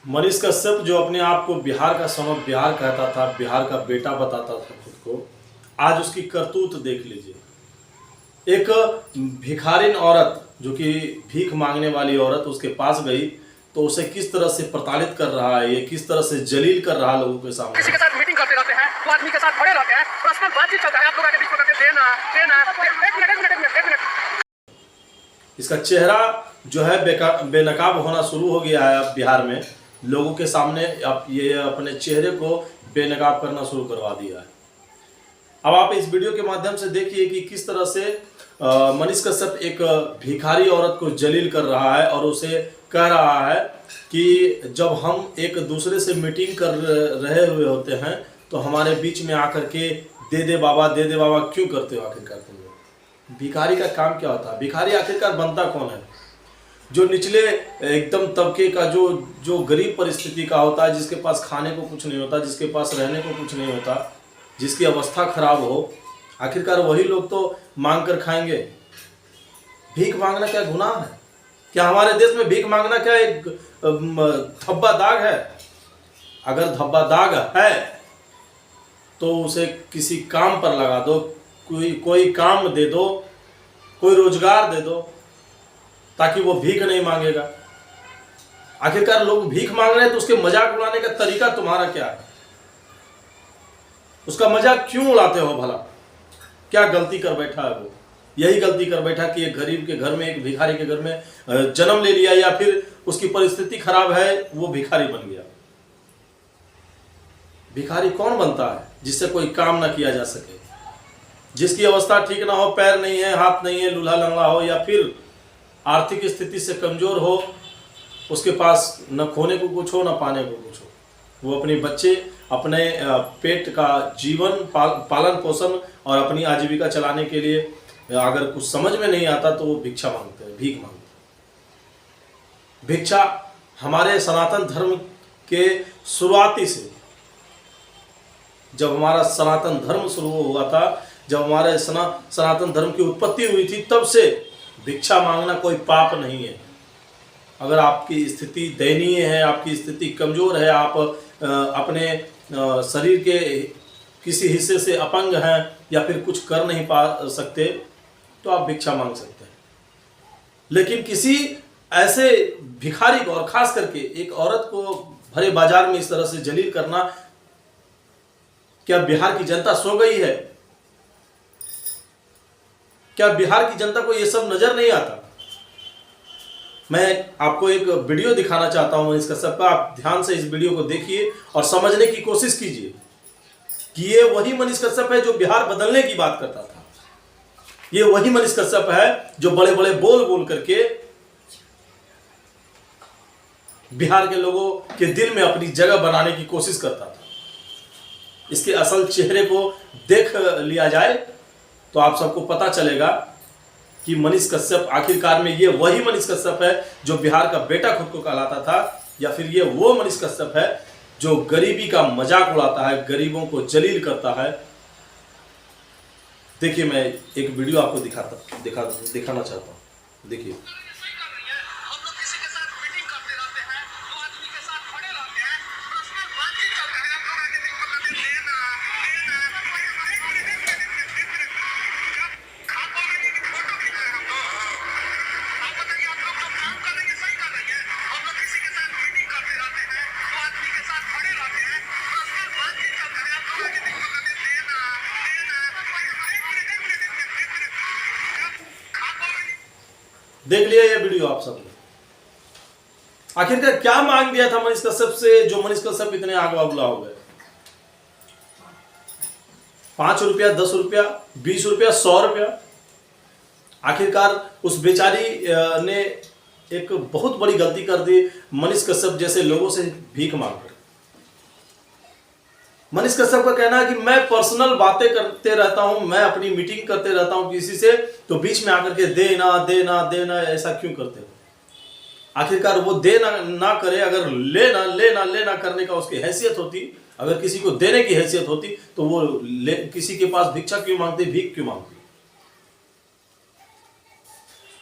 मनीष कश्यप जो अपने आप को बिहार का सन ऑफ बिहार कहता था, बिहार का बेटा बताता था खुद को, आज उसकी करतूत देख लीजिए। एक भिखारिन औरत जो कि भीख मांगने वाली औरत उसके पास गई तो उसे किस तरह से प्रताड़ित कर रहा है, ये किस तरह से जलील कर रहा है लोगों के सामने। किसी के साथ मीटिंग करते रहते हैं तो आदमी के साथ खड़े रहते हैं, पर्सनल बातचीत चलता है, आप लोग आके बीच में करके देना देना एक मिनट। इसका चेहरा जो है बेनकाब होना शुरू हो गया है अब बिहार में। लोगों के सामने अब ये अपने चेहरे को बेनकाब करना शुरू करवा दिया है। अब आप इस वीडियो के माध्यम से देखिए कि किस तरह से मनीष कश्यप एक भिखारी औरत को जलील कर रहा है और उसे कह रहा है कि जब हम एक दूसरे से मीटिंग कर रहे हुए होते हैं तो हमारे बीच में आकर के दे दे बाबा क्यों करते हो आखिरकार तुम लोग। भिखारी का काम क्या होता है? भिखारी आखिरकार बनता कौन है? जो निचले एकदम तबके का, जो गरीब परिस्थिति का होता है, जिसके पास खाने को कुछ नहीं होता, जिसके पास रहने को कुछ नहीं होता, जिसकी अवस्था खराब हो, आखिरकार वही लोग तो मांग कर खाएंगे। भीख मांगना क्या गुनाह है? क्या हमारे देश में भीख मांगना क्या एक धब्बा दाग है? अगर धब्बा दाग है तो उसे किसी काम पर लगा दो, कोई काम दे दो, कोई रोजगार दे दो, ताकि वो भीख नहीं मांगेगा। आखिरकार लोग भीख मांग रहे हैं तो उसके मजाक उड़ाने का तरीका तुम्हारा क्या है? उसका मजाक क्यों उड़ाते हो भला? क्या गलती कर बैठा है वो? यही गलती कर बैठा कि एक गरीब के घर में, एक भिखारी के घर में जन्म ले लिया, या फिर उसकी परिस्थिति खराब है वो भिखारी बन गया। भिखारी कौन बनता है? जिससे कोई काम ना किया जा सके, जिसकी अवस्था ठीक ना हो, पैर नहीं है, हाथ नहीं है, लूल्हा लंगड़ा हो, या फिर आर्थिक स्थिति से कमजोर हो, उसके पास न खोने को कुछ हो न पाने को कुछ हो। वो अपने बच्चे, अपने पेट का जीवन पालन पोषण और अपनी आजीविका चलाने के लिए अगर कुछ समझ में नहीं आता तो वो भिक्षा मांगते हैं, भीख मांगते हैं। भिक्षा हमारे सनातन धर्म के शुरुआती से, जब हमारा सनातन धर्म शुरू हुआ था, जब हमारे सनातन धर्म की उत्पत्ति हुई थी, तब से भिक्षा मांगना कोई पाप नहीं है। अगर आपकी स्थिति दयनीय है, आपकी स्थिति कमजोर है, आप अपने शरीर के किसी हिस्से से अपंग हैं या फिर कुछ कर नहीं पा सकते, तो आप भिक्षा मांग सकते हैं। लेकिन किसी ऐसे भिखारी को, और खास करके एक औरत को भरे बाजार में इस तरह से जलील करना, क्या बिहार की जनता सो गई है? क्या बिहार की जनता को यह सब नजर नहीं आता? मैं आपको एक वीडियो दिखाना चाहता हूं मनीष कश्यप का। आप ध्यान से इस वीडियो को देखिए और समझने की कोशिश कीजिए कि ये वही मनीष कश्यप है जो बिहार बदलने की बात करता था। ये वही मनीष कश्यप है जो बड़े बड़े बोल बोल करके बिहार के लोगों के दिल में अपनी जगह बनाने की कोशिश करता था। इसके असल चेहरे को देख लिया जाए तो आप सबको पता चलेगा कि मनीष कश्यप आखिरकार में ये वही मनीष कश्यप है जो बिहार का बेटा खुद को कहलाता था, या फिर ये वो मनीष कश्यप है जो गरीबी का मजाक उड़ाता है, गरीबों को जलील करता है। देखिए, मैं एक वीडियो आपको दिखाना चाहता हूं। देखिए। देख लिया ये वीडियो आप सबने। आखिरकार क्या मांग दिया था मनीष कश्यप से जो मनीष कश्यप इतने आग बबूला हो गए? 5 रुपया, 10 रुपया, 20 रुपया, 100 रुपया। आखिरकार उस बेचारी ने एक बहुत बड़ी गलती कर दी मनीष कश्यप जैसे लोगों से भीख मांगकर। मनीष कश्यप का कहना है कि मैं पर्सनल बातें करते रहता हूं, मैं अपनी मीटिंग करते रहता हूं किसी से, तो बीच में आकर के देना देना देना ऐसा क्यों करते हो? आखिरकार वो देना ना करे, अगर लेना लेना लेना करने का उसकी हैसियत होती, अगर किसी को देने की हैसियत होती, तो वो किसी के पास भिक्षा क्यों मांगते, भीख क्यों मांगते?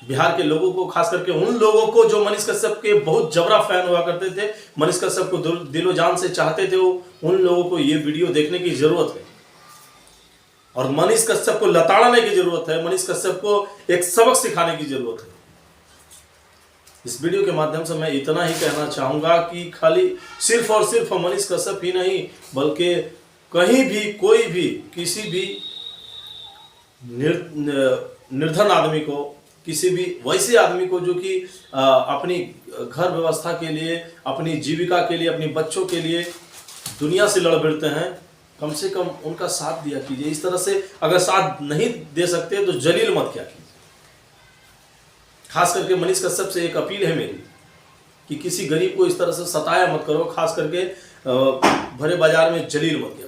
बिहार के लोगों को, खास करके उन लोगों को जो मनीष कश्यप के बहुत जबरा फैन हुआ करते थे, मनीष कश्यप को दिलो जान से चाहते थे, उन लोगों को ये वीडियो देखने की जरूरत है और मनीष कश्यप को लताड़ने की जरूरत है। मनीष कश्यप को एक सबक सिखाने की जरूरत है। इस वीडियो के माध्यम से मैं इतना ही कहना चाहूंगा कि खाली सिर्फ और सिर्फ मनीष कश्यप ही नहीं, बल्कि कहीं भी कोई भी किसी भी निर्धन आदमी को, किसी भी वैसे आदमी को जो कि अपनी घर व्यवस्था के लिए, अपनी जीविका के लिए, अपने बच्चों के लिए दुनिया से लड़ भिड़ते हैं, कम से कम उनका साथ दिया कीजिए। इस तरह से अगर साथ नहीं दे सकते तो जलील मत क्या कीजिए। खास करके मनीष कश्यप से एक अपील है मेरी कि किसी गरीब को इस तरह से सताया मत करो, खास करके भरे बाजार में जलील मत किया।